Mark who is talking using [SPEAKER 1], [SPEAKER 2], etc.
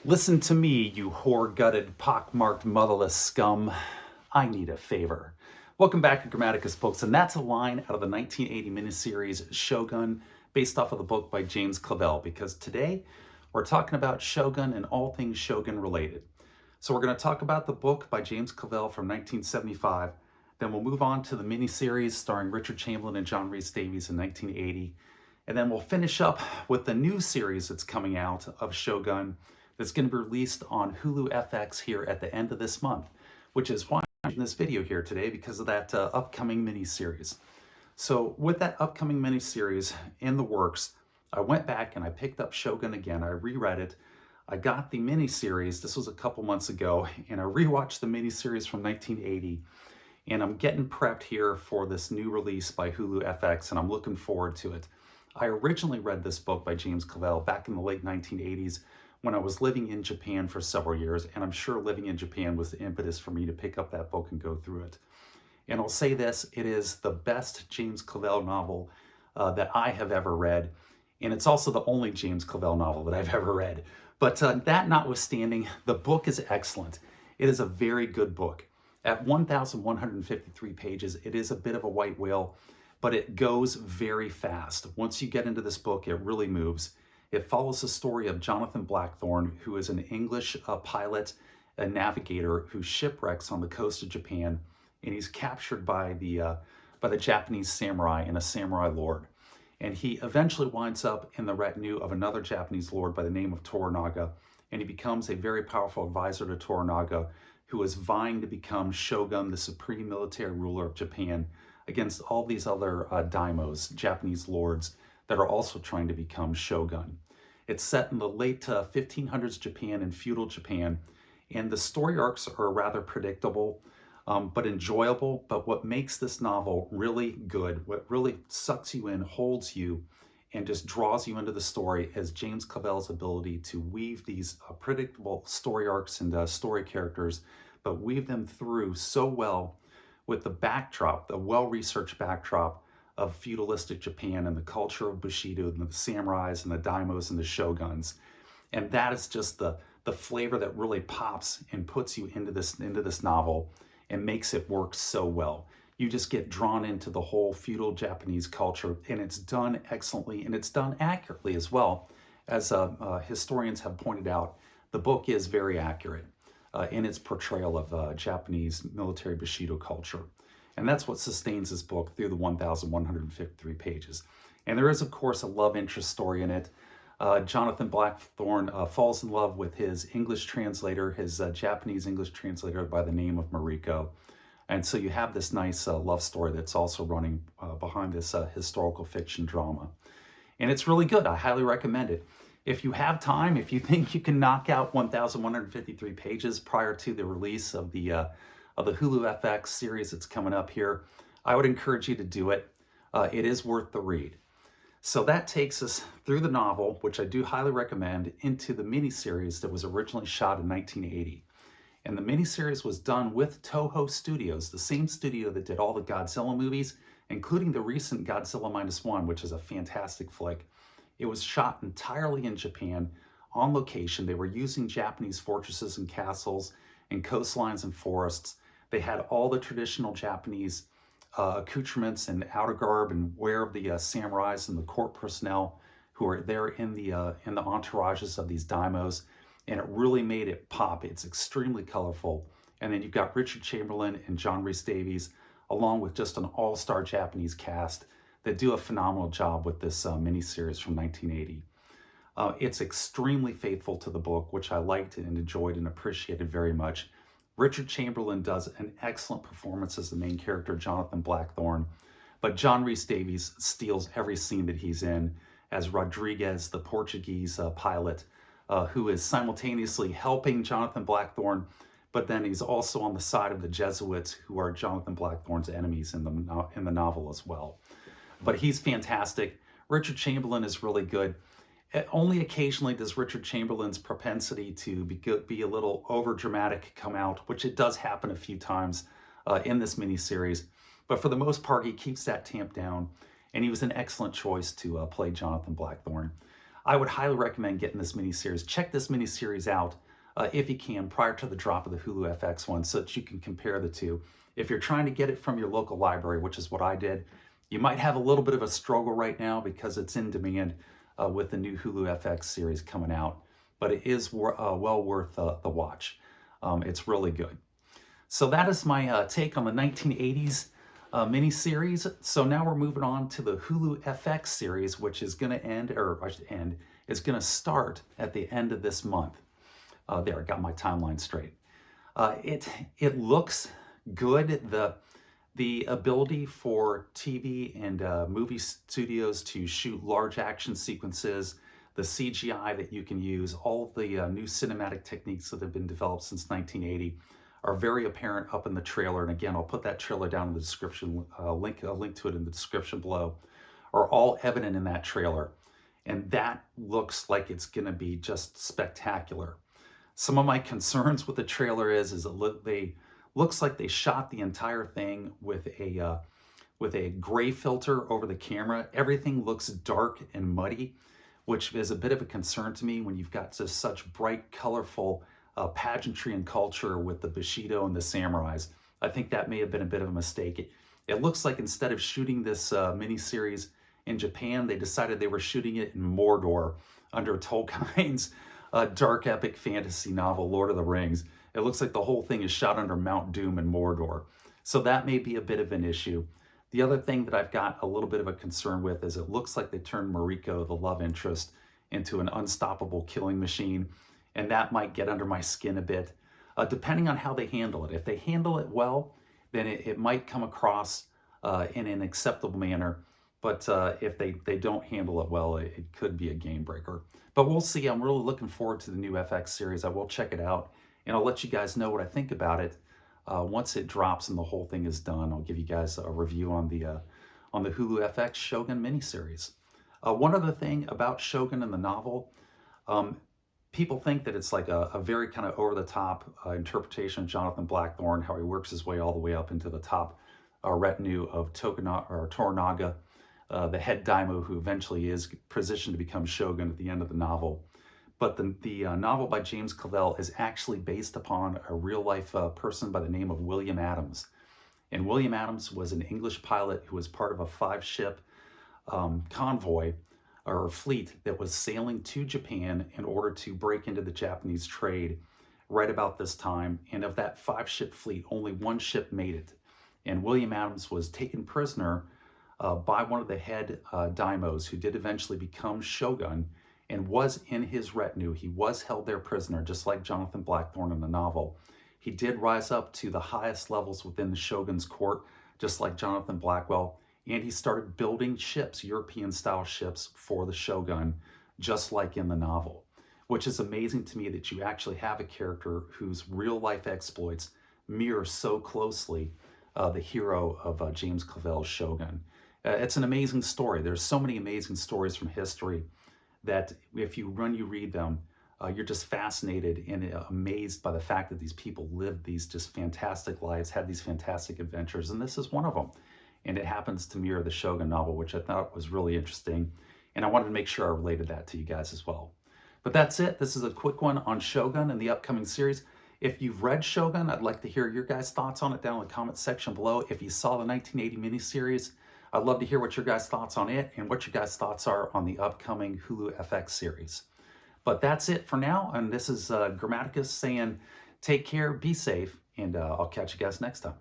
[SPEAKER 1] Listen to me, you whore-gutted, pock-marked, motherless scum. I need a favor. Welcome back to Grammaticus, folks, and that's a line out of the 1980 miniseries Shogun, based off of the book by James Clavell, because today we're talking about Shogun and all things Shogun related. So we're going to talk about the book by James Clavell from 1975, then we'll move on to the miniseries starring Richard Chamberlain and John Rhys-Davies in 1980, and then we'll finish up with the new series that's coming out of Shogun that's going to be released on Hulu FX here at the end of this month, which is why I'm making this video here today, because of that upcoming miniseries. So with that upcoming miniseries in the works, I went back and I picked up Shogun again. I reread it. I got the miniseries, this was a couple months ago, and I rewatched the miniseries from 1980, and I'm getting prepped here for this new release by Hulu FX, and I'm looking forward to it. I originally read this book by James Clavell back in the late 1980s, when I was living in Japan for several years, and I'm sure living in Japan was the impetus for me to pick up that book and go through it. And I'll say this, it is the best James Clavell novel that I have ever read, and it's also the only James Clavell novel that I've ever read. But that notwithstanding, the book is excellent. It is a very good book. At 1,153 pages, it is a bit of a white whale, but it goes very fast. Once you get into this book, it really moves. It follows the story of Jonathan Blackthorne, who is an English pilot and navigator who shipwrecks on the coast of Japan, and he's captured by the Japanese samurai and a samurai lord. And he eventually winds up in the retinue of another Japanese lord by the name of Toranaga, and he becomes a very powerful advisor to Toranaga, who is vying to become Shogun, the supreme military ruler of Japan, against all these other daimyos, Japanese lords, that are also trying to become Shogun. It's set in the late 1500s Japan and feudal Japan, and the story arcs are rather predictable, but enjoyable. But what makes this novel really good, what really sucks you in, holds you, and just draws you into the story is James Clavell's ability to weave these predictable story arcs and story characters, but weave them through so well with the backdrop, the well-researched backdrop of feudalistic Japan and the culture of Bushido and the samurais and the daimyos and the shoguns. And that is just the flavor that really pops and puts you into this novel and makes it work so well. You just get drawn into the whole feudal Japanese culture, and it's done excellently, and it's done accurately as well. As historians have pointed out, the book is very accurate in its portrayal of Japanese military Bushido culture. And that's what sustains this book through the 1,153 pages. And there is, of course, a love interest story in it. Jonathan Blackthorne falls in love with his English translator, his Japanese English translator by the name of Mariko. And so you have this nice love story that's also running behind this historical fiction drama. And it's really good. I highly recommend it. If you have time, if you think you can knock out 1,153 pages prior to the release of the Hulu FX series that's coming up here, I would encourage you to do it. It is worth the read. So that takes us through the novel, which I do highly recommend, into the miniseries that was originally shot in 1980. And the miniseries was done with Toho Studios, the same studio that did all the Godzilla movies, including the recent Godzilla -1, which is a fantastic flick. It was shot entirely in Japan, on location. They were using Japanese fortresses and castles and coastlines and forests. They had all the traditional Japanese accoutrements and outer garb and wear of the samurais and the court personnel who are there in the entourages of these daimyos, and it really made it pop. It's extremely colorful. And then you've got Richard Chamberlain and John Rhys-Davies, along with just an all-star Japanese cast that do a phenomenal job with this miniseries from 1980. It's extremely faithful to the book, which I liked and enjoyed and appreciated very much. Richard Chamberlain does an excellent performance as the main character, Jonathan Blackthorne, but John Rhys-Davies steals every scene that he's in as Rodriguez, the Portuguese pilot, who is simultaneously helping Jonathan Blackthorne, but then he's also on the side of the Jesuits, who are Jonathan Blackthorne's enemies in the novel as well. But he's fantastic. Richard Chamberlain is really good. Only occasionally does Richard Chamberlain's propensity to be a little over-dramatic come out, which it does happen a few times in this miniseries. But for the most part, he keeps that tamped down, and he was an excellent choice to play Jonathan Blackthorne. I would highly recommend getting this miniseries. Check this miniseries out if you can prior to the drop of the Hulu FX one so that you can compare the two. If you're trying to get it from your local library, which is what I did, you might have a little bit of a struggle right now because it's in demand with the new Hulu FX series coming out, but it is well worth the watch. It's really good. So that is my take on the 1980s miniseries. So now we're moving on to the Hulu FX series, which is going to end, or I should end, is going to start at the end of this month. There, I got my timeline straight. It looks good. The ability for TV and movie studios to shoot large action sequences, the CGI that you can use, all the new cinematic techniques that have been developed since 1980 are very apparent up in the trailer. And again, I'll put that trailer down in the description, a link to it in the description below, are all evident in that trailer. And that looks like it's going to be just spectacular. Some of my concerns with the trailer is it looks like they shot the entire thing with a gray filter over the camera. Everything looks dark and muddy, which is a bit of a concern to me when you've got just such bright, colorful pageantry and culture with the Bushido and the samurais. I think that may have been a bit of a mistake. It looks like instead of shooting this miniseries in Japan, they decided they were shooting it in Mordor under Tolkien's dark epic fantasy novel, Lord of the Rings. It looks like the whole thing is shot under Mount Doom in Mordor. So that may be a bit of an issue. The other thing that I've got a little bit of a concern with is it looks like they turned Mariko, the love interest, into an unstoppable killing machine. And that might get under my skin a bit, depending on how they handle it. If they handle it well, then it might come across in an acceptable manner. But if they don't handle it well, it could be a game breaker. But we'll see. I'm really looking forward to the new FX series. I will check it out, and I'll let you guys know what I think about it once it drops and the whole thing is done. I'll give you guys a review on the Hulu FX Shogun miniseries. One other thing about Shogun and the novel, people think that it's like a very kind of over-the-top interpretation of Jonathan Blackthorne, how he works his way all the way up into the top retinue of Toranaga, the head daimyo who eventually is positioned to become shogun at the end of the novel. But the novel by James Clavell is actually based upon a real-life person by the name of William Adams. And William Adams was an English pilot who was part of a 5-ship convoy or fleet that was sailing to Japan in order to break into the Japanese trade right about this time. And of that 5-ship fleet, only 1 ship made it. And William Adams was taken prisoner by one of the head daimyos who did eventually become shogun and was in his retinue. He was held there prisoner, just like Jonathan Blackthorne in the novel. He did rise up to the highest levels within the shogun's court, just like Jonathan Blackwell, and he started building ships, European-style ships, for the shogun, just like in the novel, which is amazing to me that you actually have a character whose real-life exploits mirror so closely the hero of James Clavell's Shogun. It's an amazing story. There's so many amazing stories from history that when you read them, you're just fascinated and amazed by the fact that these people lived these just fantastic lives, had these fantastic adventures, and this is one of them. And it happens to mirror the Shogun novel, which I thought was really interesting, and I wanted to make sure I related that to you guys as well. But that's it. This is a quick one on Shogun and the upcoming series. If you've read Shogun, I'd like to hear your guys' thoughts on it down in the comment section below. If you saw the 1980 miniseries, I'd love to hear what your guys' thoughts on it and what your guys' thoughts are on the upcoming Hulu FX series. But that's it for now, and this is Grammaticus saying take care, be safe, and I'll catch you guys next time.